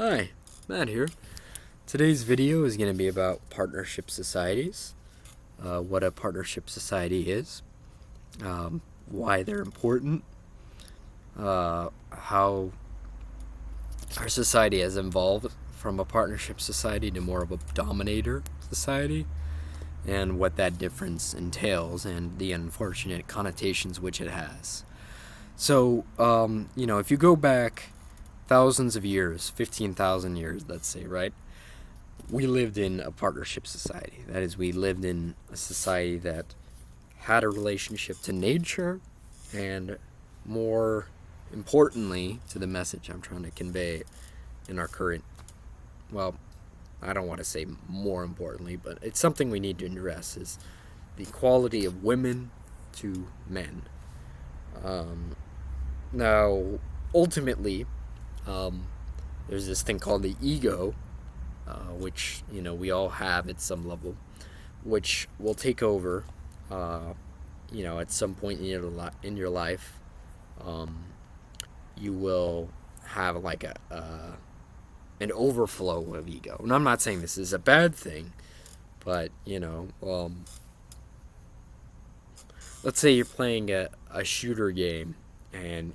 Hi, Matt here. Today's video is going to be about partnership societies, what a partnership society is, why they're important, how our society has evolved from a partnership society to more of a dominator society, and what that difference entails and the unfortunate connotations which it has. So, if you go back thousands of years, 15,000 years, let's say, right? We lived in a partnership society. That is, we lived in a society that had a relationship to nature and, more importantly, to the message I'm trying to convey in our current, well, I don't want to say more importantly, but it's something we need to address, is the equality of women to men. Now, ultimately, there's this thing called the ego, which we all have at some level, which will take over. At some point in your life, you will have like an overflow of ego. And I'm not saying this is a bad thing, but let's say you're playing a shooter game, and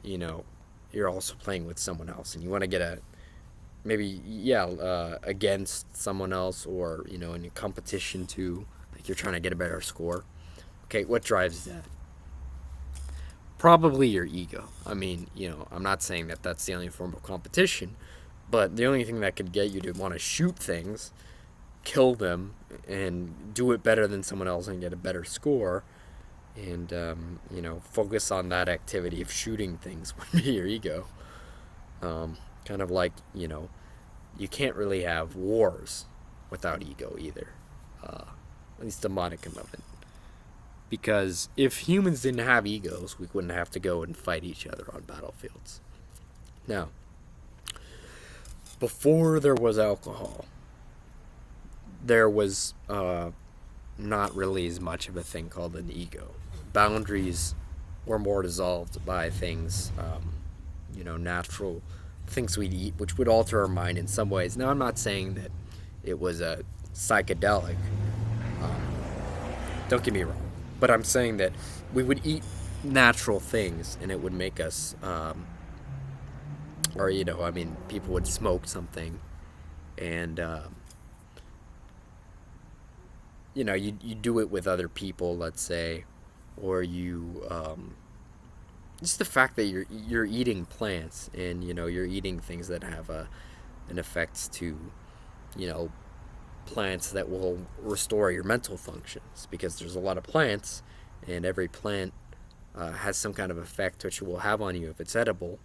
you're also playing with someone else, and you want to get against someone else, or in a competition too, like you're trying to get a better score. Okay, what drives that? Probably your ego. I mean, I'm not saying that that's the only form of competition, but the only thing that could get you to want to shoot things, kill them, and do it better than someone else and get a better score, and focus on that activity of shooting things would be your ego. Kind of like, you can't really have wars without ego either, at least a modicum of it, because if humans didn't have egos, we wouldn't have to go and fight each other on battlefields. Now, before there was alcohol, there was not really as much of a thing called an ego. Boundaries were more dissolved by things, natural things we'd eat, which would alter our mind in some ways. Now, I'm not saying that it was a psychedelic. Don't get me wrong. But I'm saying that we would eat natural things, and it would make us, people would smoke something, and, you do it with other people, let's say, or just the fact that you're eating plants, and you're eating things that have an effect to plants that will restore your mental functions, because there's a lot of plants, and every plant has some kind of effect which it will have on you if it's edible.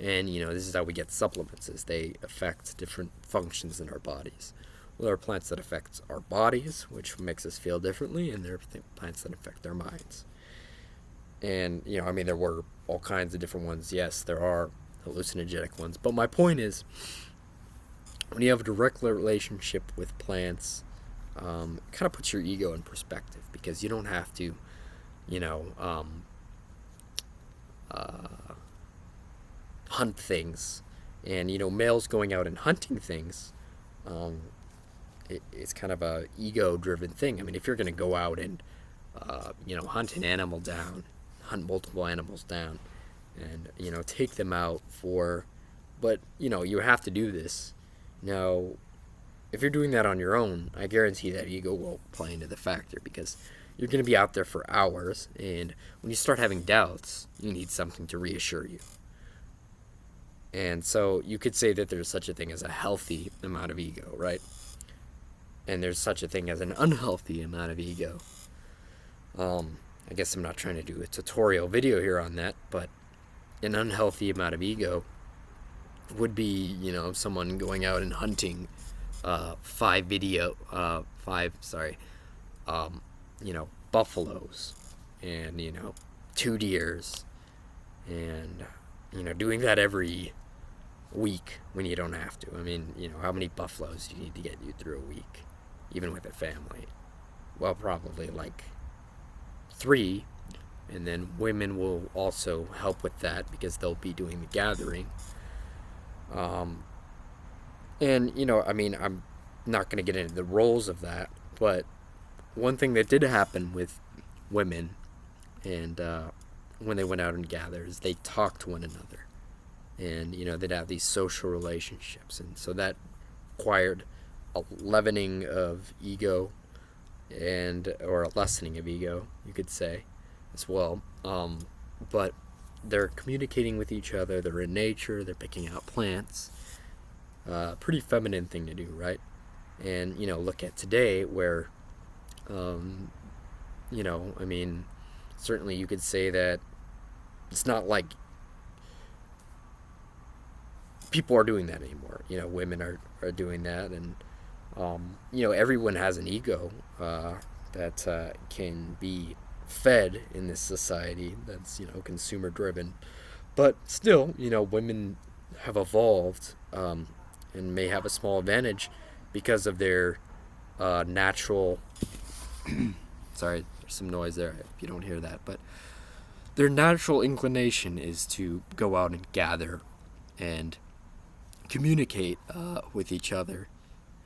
And this is how we get supplements, is they affect different functions in our bodies. Well, there are plants that affect our bodies, which makes us feel differently, and there are plants that affect our minds. And, there were all kinds of different ones. Yes, there are hallucinogenic ones. But my point is, when you have a direct relationship with plants, it kind of puts your ego in perspective, because you don't have to, hunt things. And, males going out and hunting things, it's kind of a ego-driven thing. I mean, if you're going to go out and, hunt an animal down, hunt multiple animals down, and take them out but you have to do this. Now, if you're doing that on your own, I guarantee that ego will play into the factor, because you're going to be out there for hours, and when you start having doubts, you need something to reassure you. And so you could say that there's such a thing as a healthy amount of ego, right? And there's such a thing as an unhealthy amount of ego. I guess I'm not trying to do a tutorial video here on that, but an unhealthy amount of ego would be, someone going out and hunting buffaloes, and, 2 deers, and, doing that every week when you don't have to. I mean, how many buffaloes do you need to get you through a week, even with a family? Well, probably like 3, and then women will also help with that, because they'll be doing the gathering. And, I mean, I'm not going to get into the roles of that, but one thing that did happen with women and when they went out and gathered is they talked to one another. And, they'd have these social relationships. And so that required a leavening of ego or a lessening of ego, you could say, as well. But they're communicating with each other. They're in nature. They're picking out plants. Pretty feminine thing to do, right? And look at today, where, I mean, certainly you could say that it's not like people are doing that anymore. Women are doing that, and everyone has an ego that can be fed in this society that's consumer driven, but still women have evolved and may have a small advantage because of their natural sorry, there's some noise there if you don't hear that, but their natural inclination is to go out and gather and communicate with each other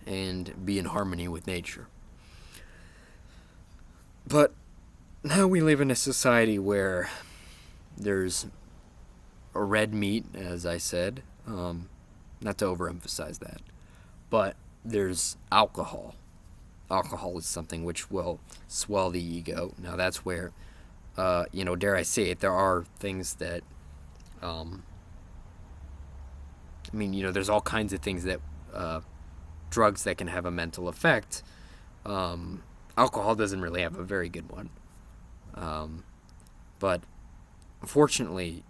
and be in harmony with nature. But now we live in a society where there's a red meat, as I said, not to overemphasize that, but there's alcohol. Alcohol is something which will swell the ego. Now that's where, dare I say it, there are things that, there's all kinds of things that, drugs that can have a mental effect. Alcohol doesn't really have a very good one. But unfortunately,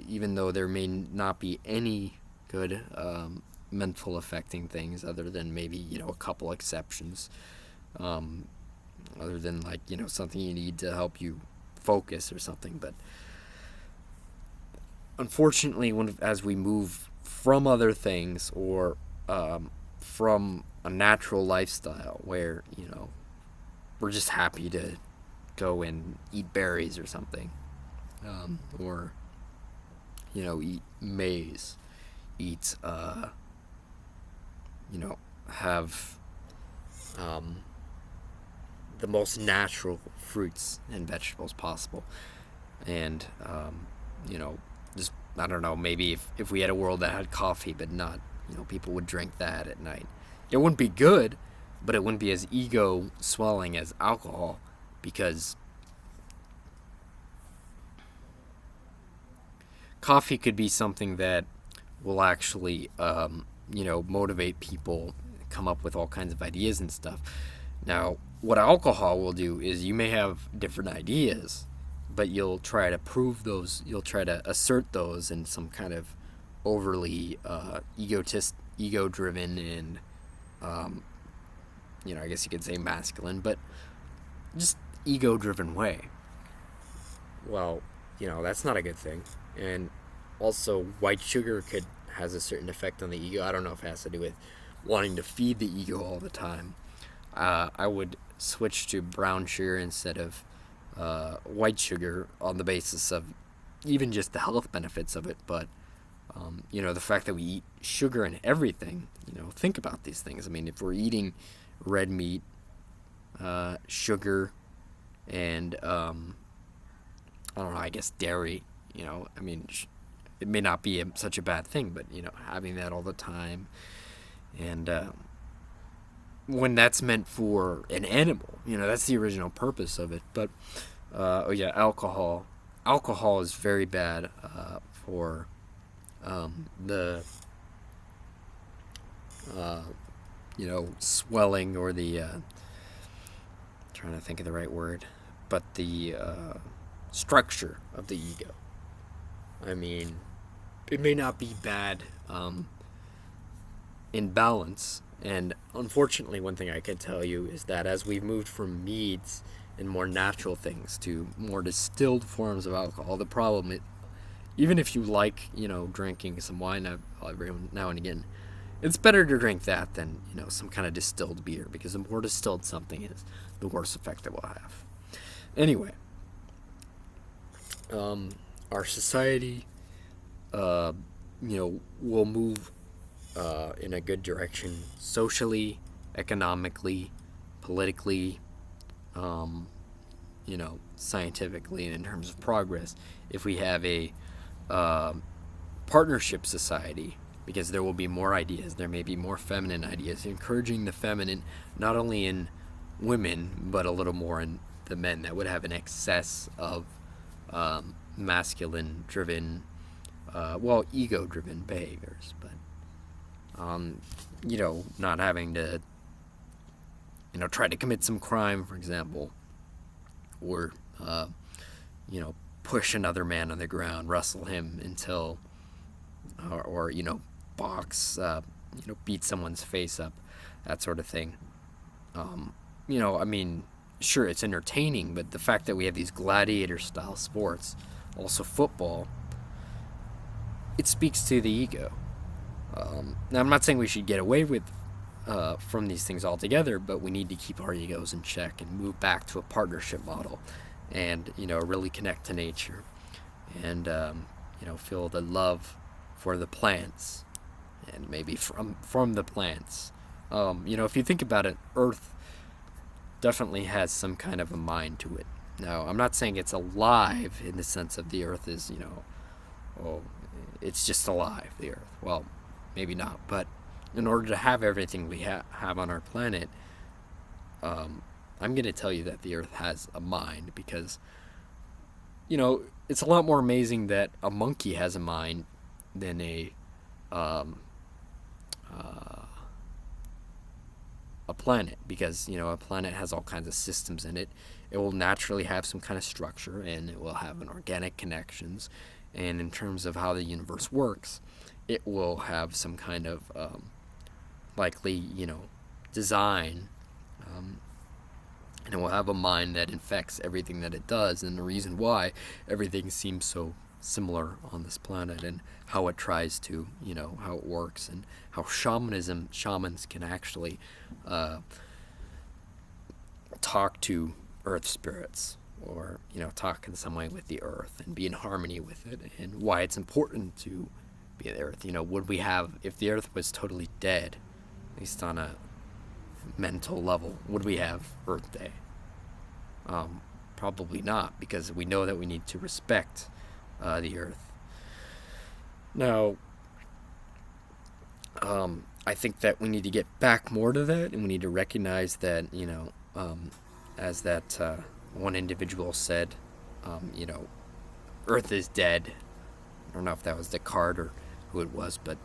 even though there may not be any good mental affecting things other than maybe, a couple exceptions, other than like, something you need to help you focus or something. But unfortunately, as we move from other things or from a natural lifestyle where, we're just happy to go and eat berries or something, or, eat maize, have the most natural fruits and vegetables possible. And, just, I don't know, maybe if we had a world that had coffee, but not, people would drink that at night. It wouldn't be good, but it wouldn't be as ego swelling as alcohol, because coffee could be something that will actually, motivate people, come up with all kinds of ideas and stuff. Now, what alcohol will do is you may have different ideas, but you'll try to prove those, you'll try to assert those in some kind of overly ego-driven and, I guess you could say masculine, but just ego-driven way. Well, that's not a good thing. And also, white sugar has a certain effect on the ego. I don't know if it has to do with wanting to feed the ego all the time. I would switch to brown sugar instead of white sugar on the basis of even just the health benefits of it. But, the fact that we eat sugar in everything, think about these things. I mean, if we're eating red meat, sugar, and, I don't know, I guess dairy, it may not be such a bad thing, but, having that all the time, and when that's meant for an animal, that's the original purpose of it. But, alcohol. Alcohol is very bad for the, swelling or the, trying to think of the right word, but the structure of the ego. I mean, it may not be bad in balance. And unfortunately, one thing I can tell you is that as we've moved from meads and more natural things to more distilled forms of alcohol, the problem, even if you like, drinking some wine every now and again, it's better to drink that than, some kind of distilled beer, because the more distilled something is, the worse effect it will have. Anyway, our society, will move in a good direction socially, economically, politically, scientifically, and in terms of progress, if we have a partnership society, because there will be more ideas, there may be more feminine ideas, encouraging the feminine not only in women but a little more in the men, that would have an excess of masculine driven, ego driven behaviors, but not having to try to commit some crime, for example, or push another man on the ground, wrestle him until or box, beat someone's face up, that sort of thing. Sure, it's entertaining, but the fact that we have these gladiator-style sports, also football, it speaks to the ego. Now, I'm not saying we should get away with from these things altogether, but we need to keep our egos in check and move back to a partnership model, and really connect to nature, and feel the love for the plants, and maybe from the plants. If you think about it, Earth definitely has some kind of a mind to it. Now, I'm not saying it's alive in the sense of the Earth is, it's just alive, the Earth. Well, maybe not, but in order to have everything we have on our planet, I'm going to tell you that the Earth has a mind, because, it's a lot more amazing that a monkey has a mind than a planet, because a planet has all kinds of systems in it. It will naturally have some kind of structure, and it will have an organic connections, and in terms of how the universe works, it will have some kind of likely design, and it will have a mind that infects everything that it does, and the reason why everything seems so similar on this planet, and how it tries to, how it works, and how shamans can actually talk to earth spirits, or talk in some way with the earth and be in harmony with it, and why it's important to be the earth. Would we have, if the earth was totally dead, at least on a mental level, would we have Earth Day? Probably not, because we know that we need to respect the earth. Now, I think that we need to get back more to that, and we need to recognize that, as that one individual said, Earth is dead. I don't know if that was Descartes or who it was, but,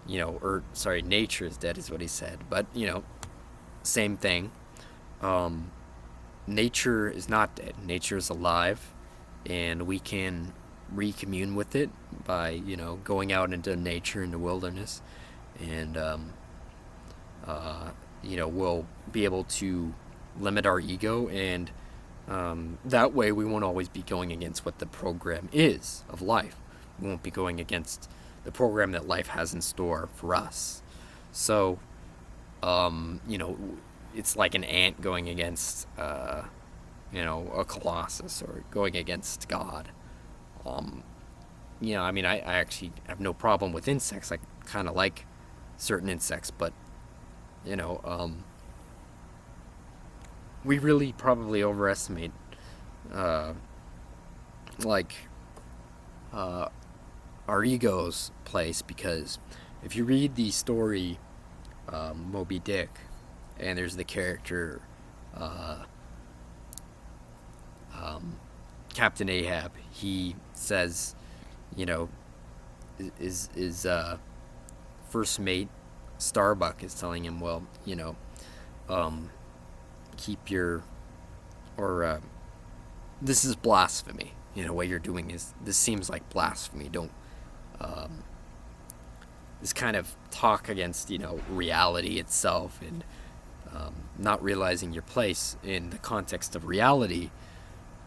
nature is dead is what he said. But, same thing. Nature is not dead. Nature is alive, and we can recommune with it by, going out into nature, in the wilderness, and, we'll be able to limit our ego, and that way we won't always be going against what the program is of life. We won't be going against the program that life has in store for us. So, it's like an ant going against, a colossus, or going against God. I actually have no problem with insects. I kind of like certain insects, but, we really probably overestimate, our ego's place, because if you read the story, Moby Dick, and there's the character, Captain Ahab, he says, his first mate, Starbuck, is telling him, well, keep your, or, this is blasphemy. What you're doing this seems like blasphemy. Don't, this kind of talk against, reality itself, and not realizing your place in the context of reality,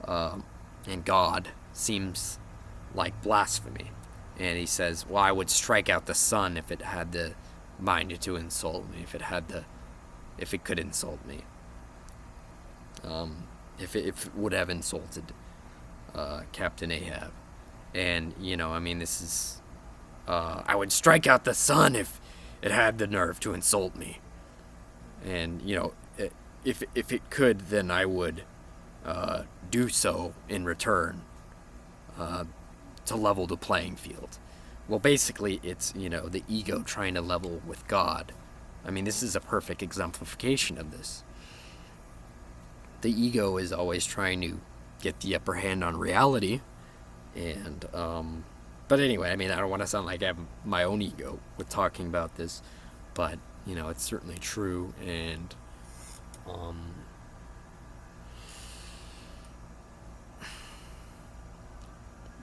and God seems like blasphemy. And he says, well, I would strike out the sun if it had the mind to insult me, if it could insult me. If it would have insulted Captain Ahab. And, this is, I would strike out the sun if it had the nerve to insult me. And, if it could, then I would do so in return to level the playing field. Well, basically, it's, the ego trying to level with God. I mean, this is a perfect exemplification of this. The ego is always trying to get the upper hand on reality, and, but anyway, I mean, I don't want to sound like I have my own ego with talking about this, but, it's certainly true, and,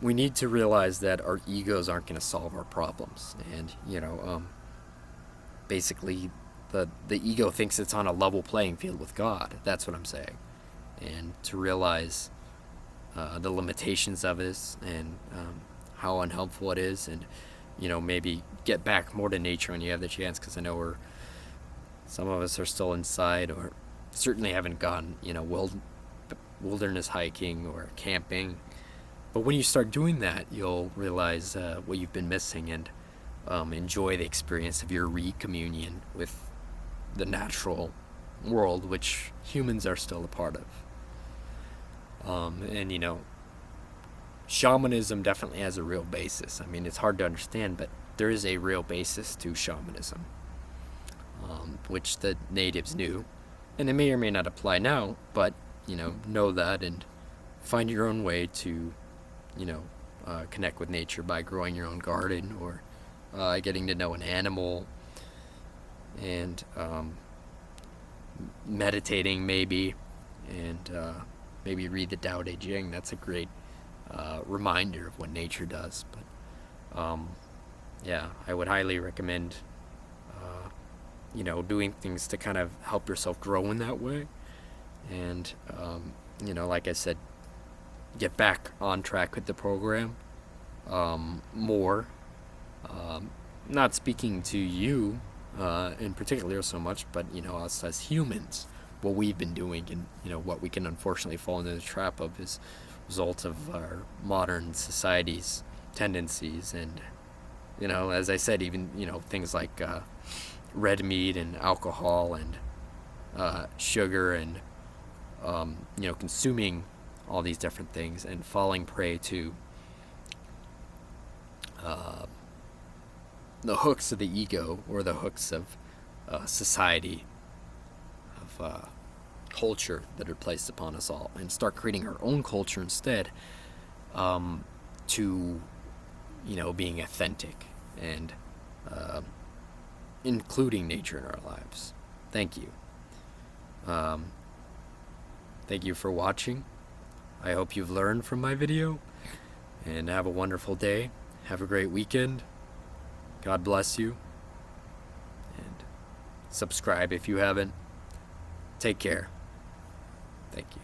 we need to realize that our egos aren't going to solve our problems, and, basically, the ego thinks it's on a level playing field with God. That's what I'm saying. And to realize the limitations of this, and how unhelpful it is, and maybe get back more to nature when you have the chance, because I know some of us are still inside, or certainly haven't gone wilderness hiking or camping. But when you start doing that, you'll realize what you've been missing, and enjoy the experience of your recommunion with the natural world, which humans are still a part of. And shamanism definitely has a real basis. I mean, it's hard to understand, but there is a real basis to shamanism, which the natives knew, and it may or may not apply now, but know that, and find your own way to connect with nature by growing your own garden, or getting to know an animal, and meditating maybe, and maybe read the Tao Te Ching. That's a great reminder of what nature does. But yeah, I would highly recommend doing things to kind of help yourself grow in that way, and like I said, get back on track with the program more. Not speaking to you in particular so much, but us as humans, what we've been doing, and what we can unfortunately fall into the trap of is result of our modern society's tendencies. And as I said, even things like red meat and alcohol and sugar, and consuming all these different things and falling prey to the hooks of the ego, or the hooks of society, of culture that are placed upon us all, and start creating our own culture instead, to being authentic and including nature in our lives. Thank you. Thank you for watching. I hope you've learned from my video, and have a wonderful day. Have a great weekend. God bless you, and subscribe if you haven't. Take care. Thank you.